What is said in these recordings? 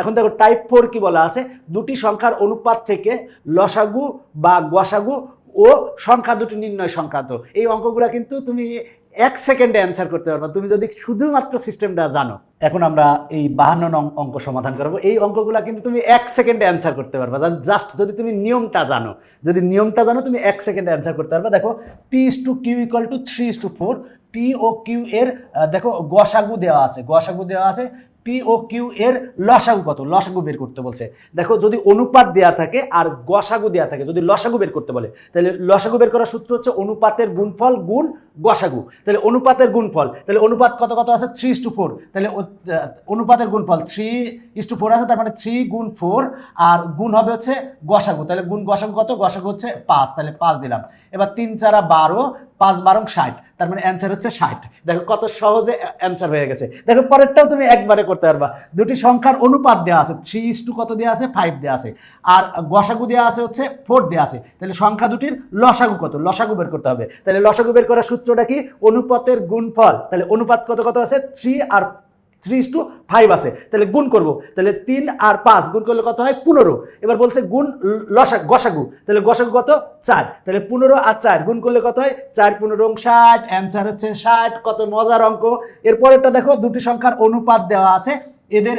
এখন দেখো টাইপ 4 কি বলা আছে, দুটি সংখ্যার অনুপাত থেকে লসাগু বা গসাগু ও সংখ্যা দুটি নির্ণয় সংক্রান্ত। এই অঙ্কগুলো কিন্তু তুমি 1 সেকেন্ডে অ্যান্সার করতে পারবা তুমি যদি শুধুমাত্র সিস্টেমটা জানো। এখন আমরা এই 52 নং অঙ্ক সমাধান করবো। এই অঙ্কগুলো কিন্তু তুমি 1 সেকেন্ডে অ্যান্সার করতে পারবা, জাস্ট যদি তুমি নিয়মটা জানো। যদি নিয়মটা জানো তুমি 1 সেকেন্ডে অ্যান্সার করতে পারবা। দেখো P/Q = 3:4, P ও কিউ এর দেখো গসাগু দেওয়া আছে, পি ও কিউ এর লসাগু কত, লসাগু বের করতে বলছে। দেখো যদি অনুপাত দেয়া থাকে আর গসাগু দেয়া থাকে, যদি লসাগু বের করতে বলে তাহলে লসাগু বের করার সূত্র হচ্ছে অনুপাতের গুণফল গুণ গসাগু। তাহলে অনুপাতের গুণফল, তাহলে অনুপাত কত কত আছে 3:4, তাহলে অনুপাতের গুণফল 3:4 আছে, তার মানে 3 গুণ 4 আর গুণ হবে হচ্ছে গসাগু। তাহলে গুণ গসাগু কত, গসাগু হচ্ছে 5, তাহলে 5 দিলাম। এবার 3 4 12, 5 12 60, তার মানে অ্যান্সার হচ্ছে 60। দেখো কত সহজে অ্যান্সার হয়ে গেছে। দেখো পরেরটাও তুমি একবারে করতে পারবা। দুটি সংখ্যার অনুপাত দেওয়া আছে 3:2 কত দেওয়া আছে 5 দেওয়া আছে, আর গসাগু দেওয়া আছে হচ্ছে 4 দেওয়া আছে। তাহলে সংখ্যা দুটির লসাগু কত, লসাগু বের করতে হবে। তাহলে লসাগু বের করার সূত্রটা কি, অনুপাতের গুণফল। তাহলে অনুপাত কত কত আছে 3 আর 3:5 আছে, তাহলে গুণ করব। তাহলে 3 আর 5 গুণ করলে কত হয় 15। এবার বলছে গুণ গসাগু, তাহলে গসাগু কত 4, তাহলে 15 আর 4 গুণ করলে কত হয় 4 15 60, অ্যান্সার হচ্ছে 60। কত মজার অঙ্ক। এরপরেরটা দেখো দুটি সংখ্যার অনুপাত দেওয়া আছে, এদের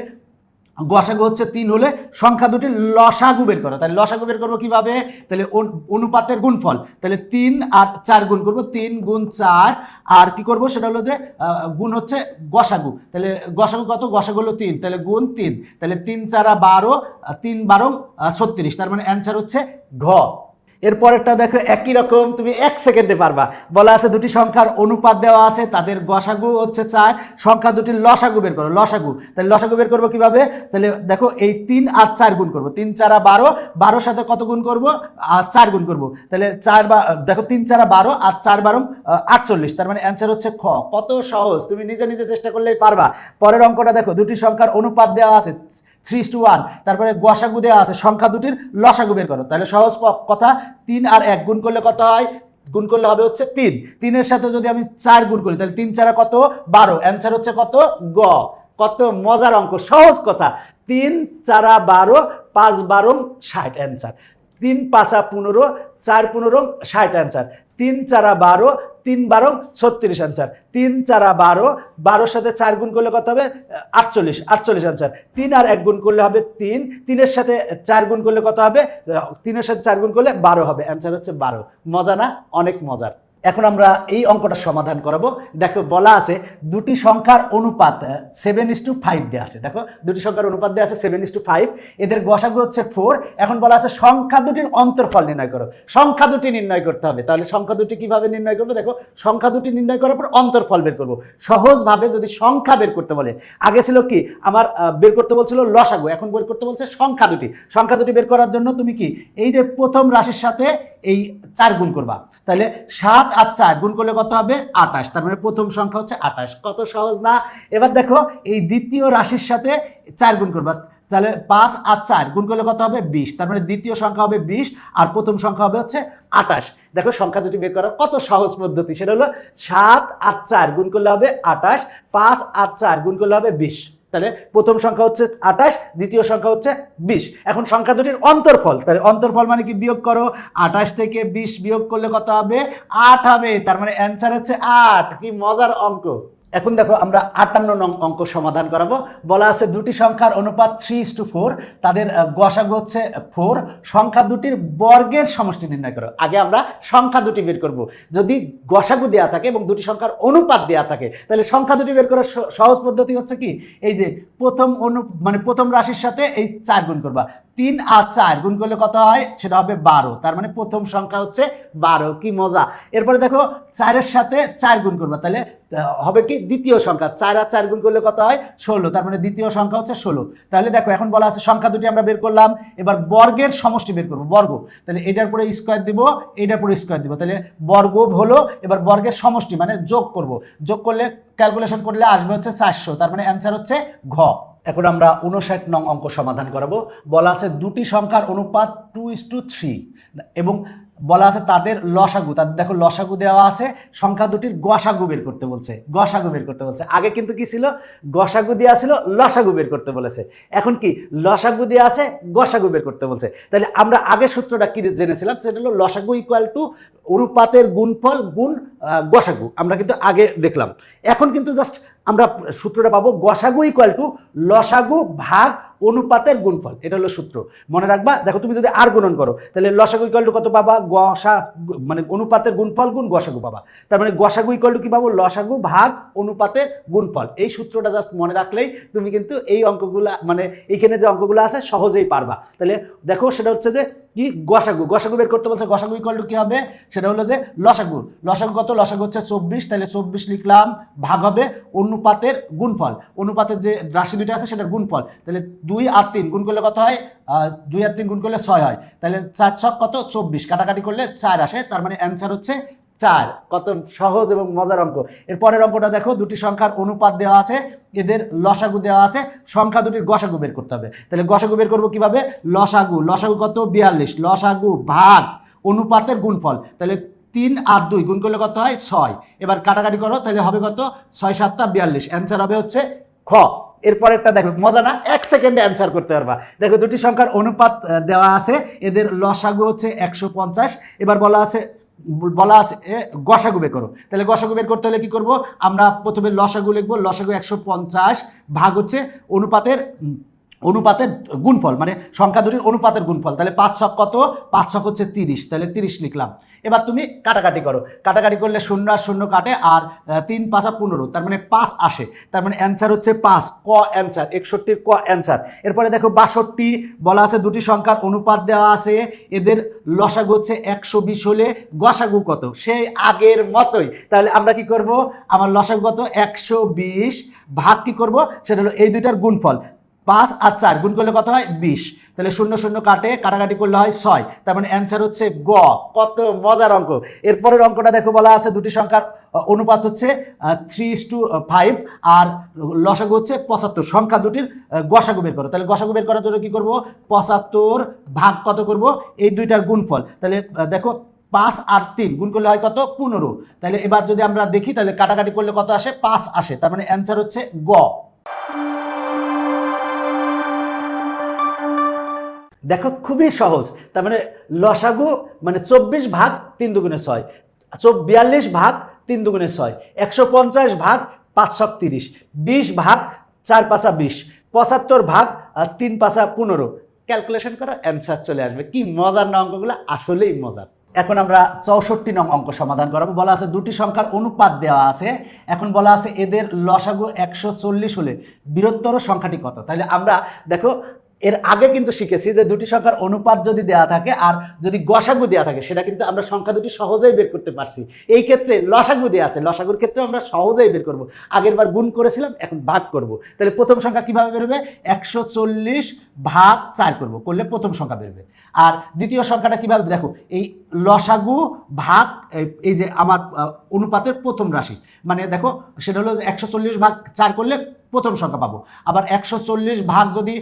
গসাগু হচ্ছে 3 হলে সংখ্যা দুটির লসাগু বের করো। তাহলে লসাগু বের করবো কিভাবে, তাহলে অনুপাতের গুণফল, তাহলে 3 আর 4 গুণ করবো, 3 গুণ 4 আর কি করব সেটা হলো যে গুণ হচ্ছে গসাগু। তাহলে গসাগু কত, গসাগু হলো 3, তাহলে গুণ 3, তাহলে 3 4 12, 3 12 36, তার মানে অ্যান্সার হচ্ছে ঘ। এরপরেরটা দেখো একই রকম, তুমি 1 সেকেন্ডে পারবা। বলা আছে দুটি সংখ্যার অনুপাত দেওয়া আছে, তাদের গসাগু হচ্ছে 4, সংখ্যা দুটির লসাগু বের করো, লসাগু। তাহলে লসাগু বের করবো কিভাবে, তাহলে দেখো এই 3 আর 4 গুণ করবো, 3 4 12, 12 সাথে কত গুণ করবো আর 4 গুণ করবো, তাহলে 4 দেখো 3 4 12 আর 4 12 48, তার মানে অ্যান্সার হচ্ছে খ। কত সহজ, তুমি নিজে নিজে চেষ্টা করলেই পারবা। পরের অঙ্কটা দেখো দুটি সংখ্যার অনুপাত দেওয়া আছে 3:1, তারপরে গসাগু দেওয়া আছে, সংখ্যা দুটির লসাগু বের করো। তাহলে সহজ কথা, 3 আর 1 গুণ করলে কত হয়, গুণ করলে হবে হচ্ছে 3, 3-এর সাথে যদি আমি 4 গুণ করি তাহলে 3 4 কত 12, অ্যান্সার হচ্ছে কত গ। কত মজার অঙ্ক, সহজ কথা। 3 4 12, 5 12 60, অ্যান্সার 3 5 15, 4 15 60, অ্যান্সার 3 4 12, 3 12 36, অ্যান্সার 3 4 12, 12-এর সাথে 4 গুণ করলে কত হবে 48, 48, অ্যান্সার 3 আর 1 গুণ করলে হবে 3, 3-এর সাথে 4 গুণ করলে কত হবে, 3-এর সাথে 4 গুণ করলে 12 হবে, অ্যান্সার হচ্ছে 12। মজা না, অনেক মজার। এখন আমরা এই অঙ্কটা সমাধান করাবো। দেখো বলা আছে দুটি সংখ্যার অনুপাত 7:5 দেওয়া আছে। দেখো দুটি সংখ্যার অনুপাত দেওয়া আছে 7:5, এদের গসাগু হচ্ছে 4। এখন বলা আছে সংখ্যা দুটির অন্তরফল নির্ণয় করো। সংখ্যা দুটি নির্ণয় করতে হবে। তাহলে সংখ্যা দুটি কিভাবে নির্ণয় করবো, দেখো সংখ্যা দুটি নির্ণয় করার পর অন্তরফল বের করবো। সহজভাবে যদি সংখ্যা বের করতে বলে, আগে ছিল কি আমার বের করতে বলছিল লসাগু, এখন বের করতে বলছে সংখ্যা দুটি। সংখ্যা দুটি বের করার জন্য তুমি কি এই যে প্রথম রাশির সাথে এই 4 গুণ করবা, তাহলে 7 আর 4 গুণ করলে কত হবে 28, তার মানে প্রথম সংখ্যা হচ্ছে 28। কত সহজ না। এবার দেখো এই দ্বিতীয় রাশির সাথে 4 গুণ করবা, তাহলে 5 আর 4 গুণ করলে কত হবে 20, তার মানে দ্বিতীয় সংখ্যা হবে 20 আর প্রথম সংখ্যা হবে হচ্ছে 28। দেখো সংখ্যা দুটি বের করার কত সহজ পদ্ধতি, সেটা হলো 7 আর 4 গুণ করলে হবে 28, 5 আর 4 গুণ করলে হবে 20। তাহলে প্রথম সংখ্যা হচ্ছে 28, দ্বিতীয় সংখ্যা হচ্ছে 20। এখন সংখ্যা দুটির অন্তরফল, তাহলে অন্তরফল মানে কি বিয়োগ করো, 28 থেকে 20 বিয়োগ করলে কত হবে 8 হবে, তার মানে অ্যান্সার হচ্ছে 8। কি মজার অঙ্ক। এখন দেখো আমরা 58 নং অঙ্ক সমাধান করাবো। বলা আছে দুটি সংখ্যার অনুপাত 3:4, তাদের গসাগু হচ্ছে 4, সংখ্যা দুটির বর্গের সমষ্টি নির্ণয় করো। আগে আমরা সংখ্যা দুটি বের করব। যদি গসাগু দেওয়া থাকে এবং দুটি সংখ্যার অনুপাত দেওয়া থাকে তাহলে সংখ্যা দুটি বের করার সহজ পদ্ধতি হচ্ছে কি, এই যে প্রথম রাশির সাথে এই 4 গুণ করবা, 3 আর 4 গুণ করলে কত হয় সেটা হবে 12, তার মানে প্রথম সংখ্যা হচ্ছে 12। কি মজা। এরপরে দেখো 4-এর সাথে 4 গুণ করবা, তাহলে হবে কি দ্বিতীয় সংখ্যা, 4 আর 4 গুণ করলে কত হয় 16, তার মানে দ্বিতীয় সংখ্যা হচ্ছে 16। তাহলে দেখো এখন বলা আছে সংখ্যা দুটি আমরা বের করলাম, এবার বর্গের সমষ্টি বের করবো, বর্গ। তাহলে এটার পরে স্কোয়ার দিব, এটার পরে স্কোয়ার দিব, তাহলে বর্গ হলো। এবার বর্গের সমষ্টি মানে যোগ করব, যোগ করলে ক্যালকুলেশন করলে আসবে হচ্ছে 400, তার মানে অ্যান্সার হচ্ছে ঘ। এখন আমরা 59 নং অঙ্ক সমাধান করাবো। বলা আছে দুটি সংখ্যার অনুপাত 2:3 এবং বলা আছে তাদের লসাগু, তাদের দেখো লসাগু দেওয়া আছে, সংখ্যা দুটির গসাগু বের করতে বলছে, গসাগু বের করতে বলছে। আগে কিন্তু কি ছিল, গসাগু দেওয়া ছিল, লসাগু বের করতে বলেছে। এখন কি লসাগু দেওয়া আছে, গসাগু বের করতে বলছে। তাহলে আমরা আগে সূত্রটা কি জেনেছিলাম, সেটা হলো লসাগু ইকুয়াল টু অনুপাতের গুণফল গুণ গসাগু, আমরা কিন্তু আগে দেখলাম। এখন কিন্তু জাস্ট আমরা সূত্রটা পাবো গসাগু ইকুয়াল টু লসাগু ভাগ অনুপাতের গুণফল, এটা হলো সূত্র, মনে রাখবা। দেখো তুমি যদি আর গুণন করো তাহলে লসাগু ইকুয়াল টু কত পাবা, মানে অনুপাতের গুণফল গুণ গসাগু পাবা। তার মানে গসাগু ইকুয়াল টু কি পাবো, লসাগু ভাগ অনুপাতের গুণফল। এই সূত্রটা জাস্ট মনে রাখলেই তুমি কিন্তু এই অঙ্কগুলা, মানে এইখানে যে অঙ্কগুলো আছে সহজেই পারবা। তাহলে দেখো সেটা হচ্ছে যে কি, গসাগু, গসাগু বের করতে বলছে, গসাগু ইকুয়াল টু কি হবে, সেটা হলো যে লসাগু, লসাগু কত, লসাগু হচ্ছে 24, তাহলে 24 লিখলাম, ভাগ হবে অনুপাতের গুণফল, অনুপাতের যে রাশি দুটো আছে সেটার গুণফল। তাহলে 2 আর 3 গুণ করলে কত হয়, 2 আর 3 গুণ করলে 6 হয়, তাহলে 4 ছক কত 24, কাটাকাটি করলে 4 আসে, তার মানে অ্যান্সার হচ্ছে 4। কত সহজ এবং মজার অঙ্ক। এর পরের অঙ্কটা দেখো, দুটি সংখ্যার অনুপাত দেওয়া আছে, এদের লসাগু দেওয়া আছে, সংখ্যা দুটির গসাগু বের করতে হবে। তাহলে গসাগু বের করবো কিভাবে, লসাগু, লসাগু কত 42, লসাগু ভাগ অনুপাতের গুণফল, তাহলে 3 আর 2 গুণ করলে কত হয় 6, এবার কাটাকাটি করো, তাহলে হবে কত 6 7 42, অ্যান্সার হবে হচ্ছে খ। এরপরেরটা দেখো, মজা না, 1 সেকেন্ডে অ্যান্সার করতে পারবা। দেখো দুটি সংখ্যার অনুপাত দেওয়া আছে, এদের লসাগু হচ্ছে 150, এবার বলা আছে গসাগু বের করো। তাহলে গসাগু বের করতে হলে কি করব, আমরা প্রথমে লসাগু লিখবো, লসাগু 150 ভাগ হচ্ছে অনুপাতের গুণফল, মানে সংখ্যা দুটির অনুপাতের গুণফল। তাহলে 5 ছক কত, 5 ছক হচ্ছে 30, তাহলে 30 লিখলাম। এবার তুমি কাটাকাটি করো, কাটাকাটি করলে 0 আর 0 কাটে, আর 3 5 15, তার মানে 5 আসে, তার মানে অ্যান্সার হচ্ছে 5, ক অ্যান্সার, 61 ক অ্যান্সার। এরপরে দেখো 62, বলা আছে দুটি সংখ্যার অনুপাত দেওয়া আছে, এদের লসাগু হচ্ছে 120 হলে গসাগু কত, সেই আগের মতোই। তাহলে আমরা কি করব, আমার লসাগু কত 120, ভাগ কি করব, সেটা হলো এই দুইটার গুণফল, 5 আর 4 গুণ করলে কত হয় 20, তাহলে 0 0 কাটে, কাটাকাটি করলে হয় 6, তার মানে অ্যান্সার হচ্ছে গ। কত মজার অঙ্ক। এরপরের অঙ্কটা দেখো, বলা আছে দুটি সংখ্যার অনুপাত হচ্ছে 3:5 আর লসাগু হচ্ছে 75, সংখ্যা দুটির গসাগু বের করো। তাহলে গসাগু বের করার জন্য কি করব, 75 ভাগ কত করব, এই দুইটার গুণফল। তাহলে দেখো 5 আর 3 গুণ করলে হয় কত 15, তাহলে এবার যদি আমরা দেখি তাহলে কাটাকাটি করলে কত আসে 5 আসে, তার মানে অ্যান্সার হচ্ছে গ। দেখো খুবই সহজ, তার মানে লসাগু মানে 24 ভাগ 3 দুগুণে 6, 42 ভাগ 3 দুগুণে 6, 150 ভাগ 5 ছক 30, 20 ভাগ 4 5 20, 75 ভাগ 3 5 15, ক্যালকুলেশন করো, অ্যান্সার চলে আসবে। কি মজার না অঙ্কগুলো, আসলেই মজার। এখন আমরা 64 নং অঙ্ক সমাধান করাবো। বলা আছে দুটি সংখ্যার অনুপাত দেওয়া আছে, এখন বলা আছে এদের লসাগু 140 হলে বৃহত্তর সংখ্যাটি কত। তাহলে আমরা দেখো এর আগে কিন্তু শিখেছি যে দুটি সংখ্যার অনুপাত যদি দেওয়া থাকে আর যদি গসাগু দেওয়া থাকে, সেটা কিন্তু আমরা সংখ্যা দুটি সহজেই বের করতে পারছি। এই ক্ষেত্রে লসাগু দেওয়া আছে, লসাগুর ক্ষেত্রে আমরা সহজেই বের করব। আগের বার গুণ করেছিলাম, এখন ভাগ করব। তাহলে প্রথম সংখ্যা কিভাবে বেরোবে, 140 ভাগ 4 করব, করলে প্রথম সংখ্যা বেরোবে। আর দ্বিতীয় সংখ্যাটা কিভাবে, দেখো এই লসাগু ভাগ এই যে আমার অনুপাতের প্রথম রাশি, মানে দেখো সেটা হলো 140 ভাগ 4 করলে প্রথম সংখ্যা পাবো। আবার 140 ভাগ যদি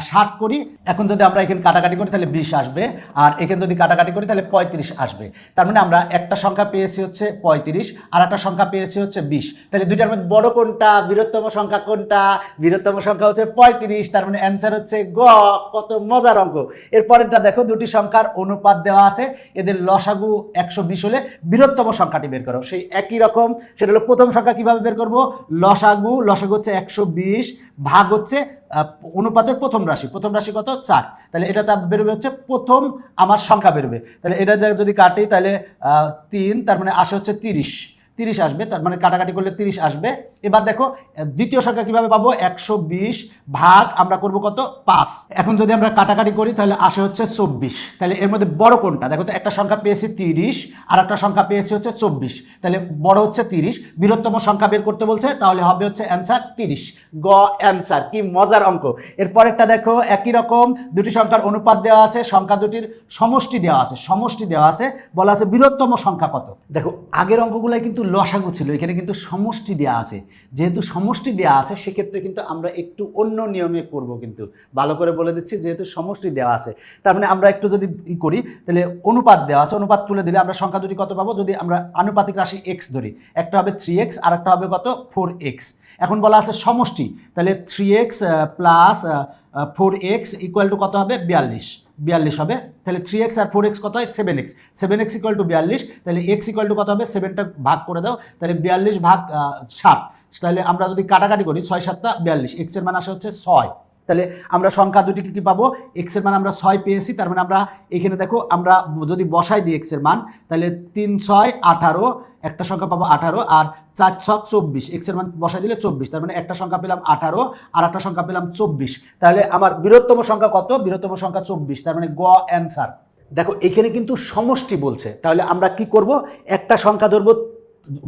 7 করি, এখন যদি আমরা এখানে কাটাকাটি করি তাহলে 20 আসবে, আর এখানে যদি কাটাকাটি করি তাহলে 35 আসবে। তার মানে আমরা একটা সংখ্যা পেয়েছি হচ্ছে 35, আর একটা সংখ্যা পেয়েছি হচ্ছে 20। তাহলে দুইটার মধ্যে বড় কোনটা, বৃহত্তম সংখ্যা কোনটা, বৃহত্তম সংখ্যা হচ্ছে 35, তার মানে অ্যান্সার হচ্ছে গ। কত মজার অঙ্ক। এরপরেরটা দেখো, দুটি সংখ্যার অনুপাত দেওয়া আছে, এদের লসাগু 120 হলে বৃহত্তম সংখ্যাটি বের করো। সেই একই রকম, সেটা হলো প্রথম সংখ্যা কিভাবে বের করব, লসাগু হচ্ছে 120 ভাগ হচ্ছে অনুপাতের প্রথম রাশি, প্রথম রাশি কত 4, তাহলে এটা বেরোবে হচ্ছে প্রথম আমার সংখ্যা বেরোবে। তাহলে এটা যদি কাটি তাহলে 3, তার মানে আসে হচ্ছে 30 আসবে, তার মানে কাটাকাটি করলে 30 আসবে। এবার দেখো দ্বিতীয় সংখ্যা কিভাবে পাবো, 120 ভাগ আমরা করব কত 5, এখন যদি আমরা কাটাকাটি করি তাহলে আসে হচ্ছে 24। তাহলে এর মধ্যে বড় কোনটা, দেখো তো একটা সংখ্যা পেয়েছি 30 আর একটা সংখ্যা পেয়েছি হচ্ছে 24, তাহলে বড় হচ্ছে 30, বৃহত্তম সংখ্যা বের করতে বলছে, তাহলে হবে হচ্ছে অ্যান্সার 30, গ অ্যান্সার। কি মজার অঙ্ক। এরপরেরটা দেখো, একই রকম দুটি সংখ্যার অনুপাত দেওয়া আছে, সংখ্যা দুটির সমষ্টি দেওয়া আছে, বলা আছে বৃহত্তম সংখ্যা কত। দেখো আগের অঙ্কগুলাই কিন্তু লসাগু ছিল, এখানে কিন্তু সমষ্টি দেওয়া আছে। যেহেতু সমষ্টি দেওয়া আছে সেক্ষেত্রে কিন্তু আমরা একটু অন্য নিয়মে করব, কিন্তু ভালো করে বলে দিচ্ছি, যেহেতু সমষ্টি দেওয়া আছে তার মানে আমরা একটু যদি করি তাহলে অনুপাত দেওয়া আছে, অনুপাত তুলে দিলে আমরা সংখ্যা দুটি কত পাবো, যদি আমরা আনুপাতিক রাশি এক্স ধরি, একটা হবে 3x আর একটা হবে কত 4x। এখন বলা আছে সমষ্টি, তাহলে 3x plus 4x equal to কত হবে 42 হবে। তাহলে 3x আর 4x কত হয় 7x ইকুয়াল টু 42, তাহলে x ইকুয়াল টু কত হবে 7টা ভাগ করে দাও, তাহলে 42 ভাগ 7, তাহলে আমরা যদি কাটাকাটি করি 6 7টা 42, x এর মান আসে হচ্ছে 6। তাহলে আমরা সংখ্যা দুটি কি পাবো, x এর মান আমরা 6 পেয়েছি, তার মানে আমরা এখানে দেখো আমরা যদি বসাই দিই x এর মান, তাহলে 3 6 18, একটা সংখ্যা পাবো 18 আর 4 6 24, x এর মান বসাই দিলে 24, তার মানে একটা সংখ্যা পেলাম 18 আর একটা সংখ্যা পেলাম 24। তাহলে আমার বৃহত্তম সংখ্যা কত, বৃহত্তম সংখ্যা 24, তার মানে গ অ্যান্সার। দেখো এখানে কিন্তু সমষ্টি বলছে, তাহলে আমরা কি করব, একটা সংখ্যা ধরবো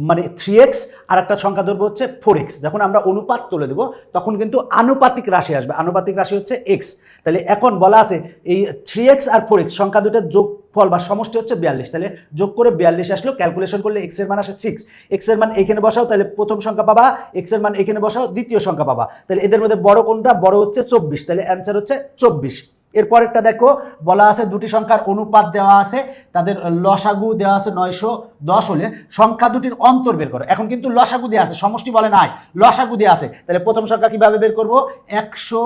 মানে 3x আর একটা সংখ্যা ধরবো হচ্ছে 4x। যখন আমরা অনুপাত তুলে দেবো তখন কিন্তু আনুপাতিক রাশি আসবে, আনুপাতিক রাশি হচ্ছে x। তাহলে এখন বলা আছে এই 3x আর 4x সংখ্যা দুটোর যোগফল বা সমষ্টি হচ্ছে 42, তাহলে যোগ করে 42 আসলো, ক্যালকুলেশন করলে x এর মান আসে 6, x এর মান এখানে বসাও, তাহলে প্রথম সংখ্যা পাবা, x এর মান এখানে বসাও, দ্বিতীয় সংখ্যা পাবা। তাহলে এদের মধ্যে বড় কোনটা, বড় হচ্ছে 24, তাহলে অ্যান্সার হচ্ছে 24। এরপরেরটা দেখো বলা আছে দুটি সংখ্যার অনুপাত দেওয়া আছে, তাদের লসাগু দেওয়া আছে 910 হলে সংখ্যা দুটির অন্তর বের করো। এখন কিন্তু লসাগু দেওয়া আছে, সমষ্টি বলে নাই, লসাগু দেওয়া আছে। তাহলে প্রথম সংখ্যা কিভাবে বের করব, 100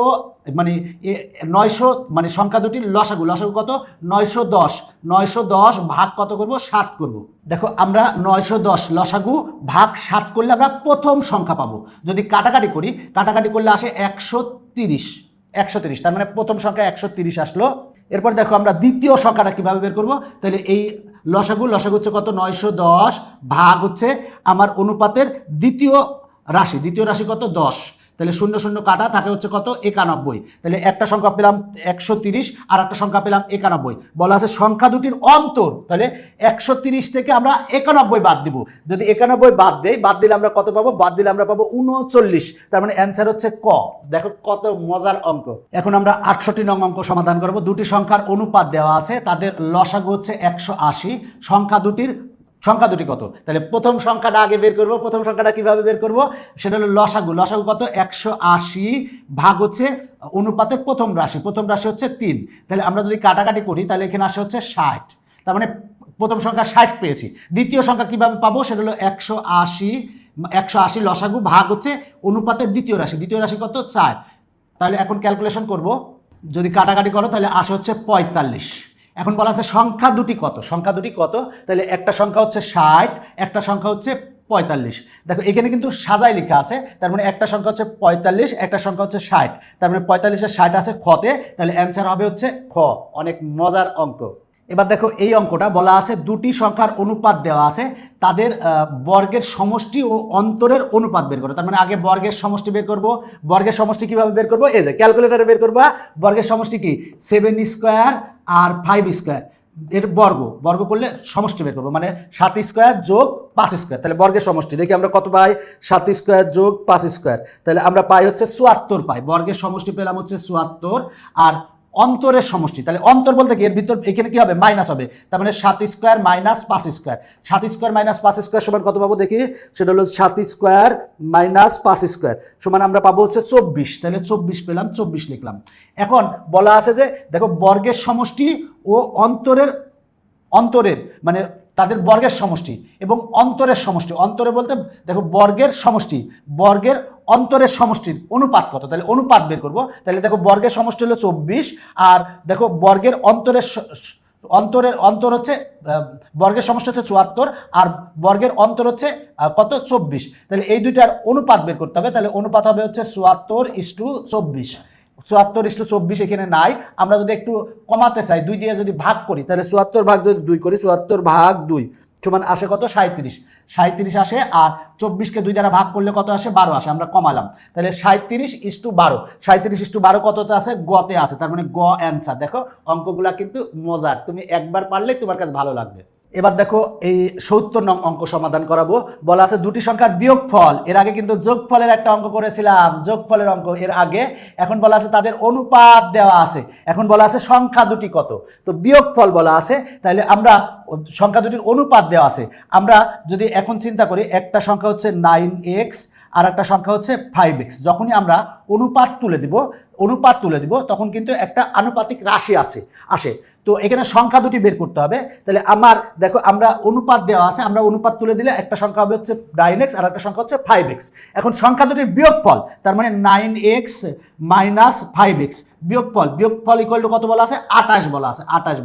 মানে 900 মানে সংখ্যা দুটির লসাগু, লসাগু কত 910, 910 ভাগ কত করব 7 করব। দেখো আমরা 910 লসাগু ভাগ 7 করলে আমরা প্রথম সংখ্যা পাবো। যদি কাটাকাটি করি, কাটাকাটি করলে আসে 130, তার মানে প্রথম সংখ্যা 130 আসলো। এরপর দেখো আমরা দ্বিতীয় সংখ্যাটা কিভাবে বের করব, তাহলে এই লসাগু হচ্ছে কত 910 ভাগ হচ্ছে আমার অনুপাতের দ্বিতীয় রাশি কত 10, তাহলে 0 0 কাটা থাকে হচ্ছে কত 91, তাহলে একটা সংখ্যা পেলাম 130 আর একটা সংখ্যা পেলাম 91। বলা আছে সংখ্যা দুটির অন্তর, তাহলে 130 থেকে আমরা 91 বাদ দিব, যদি 91 বাদ দেই, বাদ দিলে আমরা কত পাবো, বাদ দিলে আমরা পাবো 39, তার মানে অ্যান্সার হচ্ছে ক। দেখো কত মজার অঙ্ক। এখন আমরা 68 নং অঙ্ক সমাধান করব। দুটি সংখ্যার অনুপাত দেওয়া আছে, তাদের লসাগু হচ্ছে 180, সংখ্যা দুটি কত, তাহলে প্রথম সংখ্যাটা আগে বের করব। প্রথম সংখ্যাটা কিভাবে বের করব, সেটা হলো লসাগু কত 180 ভাগ হচ্ছে অনুপাতের প্রথম রাশি হচ্ছে 3, তাহলে আমরা যদি কাটাকাটি করি তাহলে এখানে আসে হচ্ছে 60, তার মানে প্রথম সংখ্যা 60 পেয়েছি। দ্বিতীয় সংখ্যা কিভাবে পাবো, সেটা হলো 180 লসাগু ভাগ হচ্ছে অনুপাতের দ্বিতীয় রাশি কত 4, তাহলে এখন ক্যালকুলেশন করব, যদি কাটাকাটি করো তাহলে আসে হচ্ছে 45। এখন বলা আছে সংখ্যা দুটি কত, তাহলে একটা সংখ্যা হচ্ছে 60, একটা সংখ্যা হচ্ছে 45। দেখো এখানে কিন্তু সাজায় লেখা আছে, তার মানে একটা সংখ্যা হচ্ছে 45, একটা সংখ্যা হচ্ছে 60, তার মানে 45 আর 60 আছে খতে, তাহলে অ্যান্সার হবে হচ্ছে খ। অনেক মজার অঙ্ক। এবার দেখো এই অঙ্কটা বলা আছে দুটি সংখ্যার অনুপাত দেওয়া আছে, তাদের বর্গের সমষ্টি ও অন্তরের অনুপাত বের করো। তার মানে আগে বর্গের সমষ্টি বের করব। বর্গের সমষ্টি কিভাবে বের করব, এই যে ক্যালকুলেটরে বের করবা। বর্গের সমষ্টি কি 7 স্কোয়ার আর 5 স্কোয়ার, এর বর্গ করলে সমষ্টি বের করবো, মানে 7 স্কোয়ার যোগ 5 স্কোয়ার, তাহলে বর্গের সমষ্টি দেখি আমরা কত পাই, 7 স্কোয়ার যোগ 5 স্কোয়ার, তাহলে আমরা পাই হচ্ছে 74 পাই। বর্গের সমষ্টি পেলাম হচ্ছে 74, আর অন্তরের সমষ্টি, তাহলে অন্তর বলতে কি এর ভিতর এখানে কি হবে মাইনাস হবে, তার মানে 7 square minus 5 square, 7 square minus 5 square সমান কত পাবো দেখি, সেটা হলো 7 স্কোয়ার মাইনাস 5 স্কোয়ার সমান আমরা পাবো হচ্ছে 24, তাহলে 24 পেলাম, 24 লিখলাম। এখন বলা আছে যে দেখো বর্গের সমষ্টি ও অন্তরের মানে তাদের বর্গের সমষ্টি এবং অন্তরের সমষ্টি, অন্তরে বলতে দেখো বর্গের সমষ্টি, বর্গের অন্তরের সমষ্টির অনুপাত কত, তাহলে অনুপাত বের করব। তাহলে দেখো বর্গের সমষ্টি হলো 24, আর দেখো বর্গের অন্তর হচ্ছে বর্গের সমষ্টি হচ্ছে 74, আর বর্গের অন্তর হচ্ছে কত 24, তাহলে এই দুইটার অনুপাত বের করতে হবে। তাহলে অনুপাত হবে হচ্ছে 74:24, 74:24 এখানে নাই, আমরা যদি একটু কমাতে চাই 2 দিয়ে যদি ভাগ করি, তাহলে 74 ভাগ যদি 2 করি, 74 ভাগ 2 সমান আসে কত 37 আসে, আর 24কে 2 দ্বারা ভাগ করলে কত আসে 12 আসে, আমরা কমালাম, তাহলে 37:12, 37:12 কততে আছে গতে আছে, তার মানে গ অ্যান্সার। দেখো অঙ্কগুলা কিন্তু মজার, তুমি একবার পারলে তোমার কাছে ভালো লাগবে। এবার দেখো এই ৭০ নং অঙ্ক সমাধান করাবো। বলা আছে দুটি সংখ্যার বিয়োগফল, এর আগে কিন্তু যোগফলের একটা অঙ্ক করেছিলাম, যোগফলের অঙ্ক এর আগে। এখন বলা আছে তাদের অনুপাত দেওয়া আছে, এখন বলা আছে সংখ্যা দুটি কত। তো বিয়োগফল বলা আছে, তাহলে আমরা সংখ্যা দুটির অনুপাত দেওয়া আছে। আমরা যদি এখন চিন্তা করি, একটা সংখ্যা হচ্ছে 9x আর একটা সংখ্যা হচ্ছে 5x। যখনই আমরা অনুপাত তুলে দিব তখন কিন্তু একটা আনুপাতিক রাশি আসে। তো এখানে সংখ্যা দুটি বের করতে হবে। তাহলে আমার দেখো, আমরা অনুপাত দেওয়া আছে, আমরা অনুপাত তুলে দিলে একটা সংখ্যা হবে হচ্ছে 9x আর একটা সংখ্যা হচ্ছে 5x। এখন সংখ্যা দুটির বিয়োগফল, তার মানে 9x মাইনাস 5x বিয়োগফল ইকুয়াল টু কত বলা আছে? 28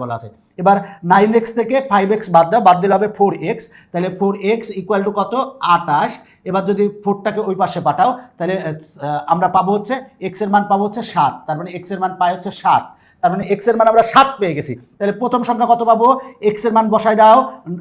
বলা আছে। এবার 9x থেকে 5x বাদ দিলে হবে 4x। তাহলে 4x ইকুয়াল টু কত? 28। এবার যদি 4টাকে ওই পাশে পাঠাও, তাহলে আমরা পাবো হচ্ছে x এর মান পাবো হচ্ছে 7। তার মানে x এর মান পাই হচ্ছে 7। তার মানে x এর মান আমরা 7 পেয়ে গেছি। তাহলে প্রথম সংখ্যা কত পাবো? x এর মান বসাই দাও,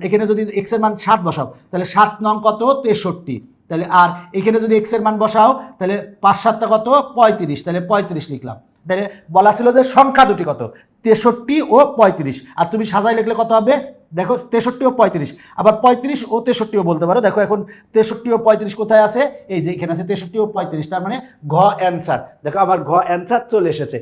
এখানে যদি x এর মান 7 বসাও, তাহলে 7 নং কত? 63। তাহলে আর এখানে যদি x এর মান বসাও, তাহলে 5 7টা কত? 35। তাহলে 35 লিখলাম। তাহলে বলা ছিল যে সংখ্যা দুটি কত? 63 ও 35। আর তুমি সাজাই লিখলে কত হবে? দেখো 63 ও 35, আবার 35 ও 63ও বলতে পারো। দেখো এখন 63 ও 35 কোথায় আছে? এই যে এখানে আছে 63 ও 35। তার মানে ঘ অ্যান্সার। দেখো আমার ঘ অ্যান্সার চলে এসেছে।